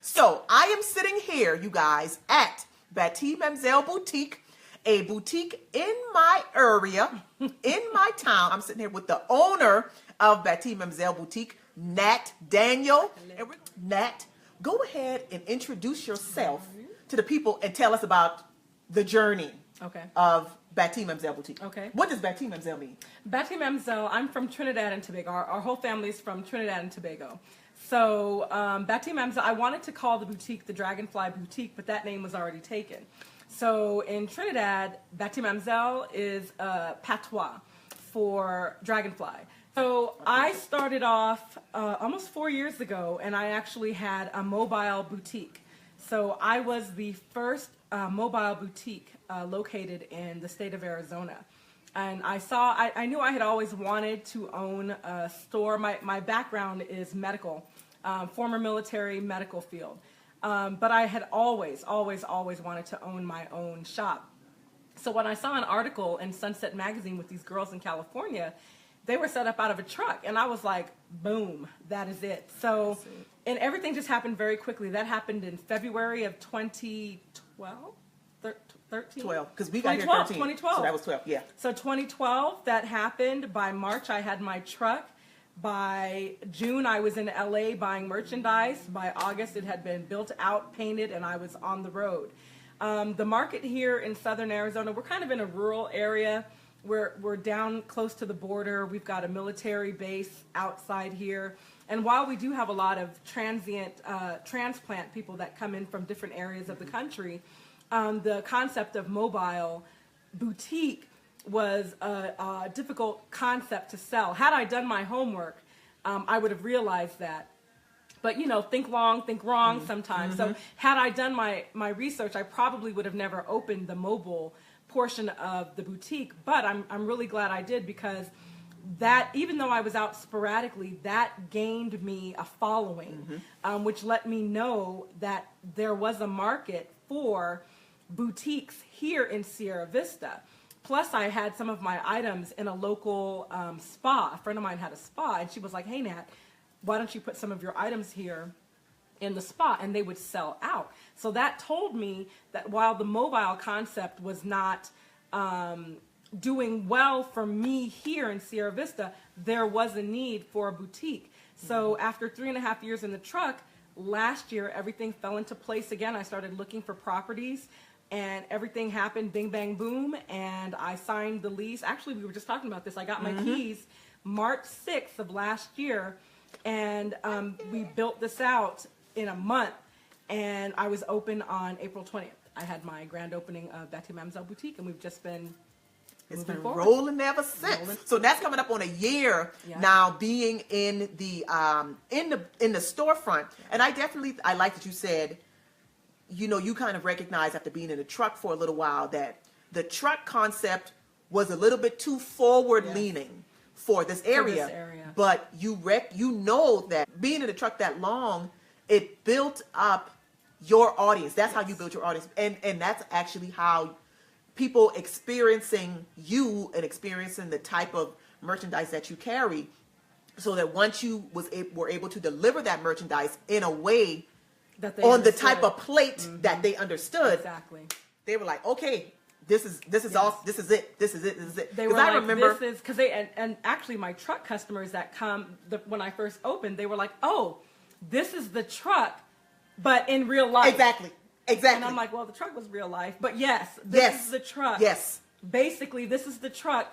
So I am sitting here, you guys, at Bati'Mamselle Boutique, a boutique in my area, in my town. I'm sitting here with the owner of Bati'Mamselle Boutique, Nat Daniel. And Nat, go ahead and introduce yourself to the people and tell us about the journey of Bati'Mamselle Boutique. Okay. What does Bati'Mamselle mean? Bati'Mamselle, I'm from Trinidad and Tobago. Our whole family is from Trinidad and Tobago. So Bati'Mamselle, I wanted to call the boutique the Dragonfly Boutique, but that name was already taken. So in Trinidad, Bati'Mamselle is patois for dragonfly. So I started off almost 4 years ago, and I actually had a mobile boutique. So I was the first mobile boutique located in the state of Arizona. And I knew I had always wanted to own a store. My background is medical, former military medical field. But I had always wanted to own my own shop. So when I saw an article in Sunset Magazine with these girls in California, they were set up out of a truck. And I was like, boom, that is it. So, and everything just happened very quickly. That happened in February of 2012? 13? 12, because we got here 13. 2012. So that was 12, yeah. So 2012, that happened. By March, I had my truck. By June, I was in LA buying merchandise. By August, it had been built out, painted, and I was on the road. The market here in southern Arizona, we're kind of in a rural area. We're down close to the border. We've got a military base outside here. And while we do have a lot of transient transplant people that come in from different areas of the country, the concept of mobile boutique was a difficult concept to sell. Had I done my homework, I would have realized that. But, you know, think long, think wrong sometimes. So had I done my research, I probably would have never opened the mobile portion of the boutique. But I'm really glad I did, because that, even though I was out sporadically, that gained me a following, which let me know that there was a market for boutiques here in Sierra Vista. Plus, I had some of my items in a local spa. A friend of mine had a spa, and she was like, hey, Nat, why don't you put some of your items here in the spa? And they would sell out. So that told me that while the mobile concept was not doing well for me here in Sierra Vista, there was a need for a boutique. So after 3.5 years in the truck, last year, everything fell into place again. I started looking for properties, and everything happened, bing, bang, boom, and I signed the lease. Actually, we were just talking about this. I got my keys March 6th of last year, and we built this out in a month, and I was open on April 20th. I had my grand opening of Bati'Mamselle Boutique, and we've just been It's been rolling ever since. So that's coming up on a year now, being in the storefront. And I like that you said, you know, you kind of recognized after being in the truck for a little while that the truck concept was a little bit too forward leaning for this area. But you know that being in the truck that long, it built up your audience. That's how you built your audience. And that's actually how people experiencing you and experiencing the type of merchandise that you carry, so that once you were able to deliver that merchandise in a way that they understood. The type of plate that they understood, they were like, okay, this is it. They were like, I remember, this is, because and actually my truck customers that come, when I first opened, they were like, oh, this is the truck, but in real life. Exactly. And I'm like, well, the truck was real life, but this is the truck. Yes. Basically, this is the truck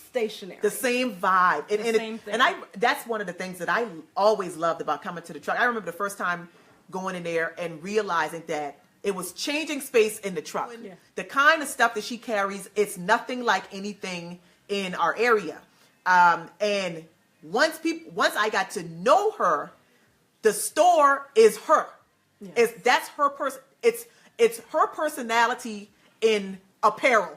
stationary. The same vibe. Same thing. And that's one of the things that I always loved about coming to the truck. I remember the first time going in there and realizing that it was changing space in the truck. Yeah. The kind of stuff that she carries, it's nothing like anything in our area. And once I got to know her, the store is her. Yes. That's her person. It's her personality in apparel.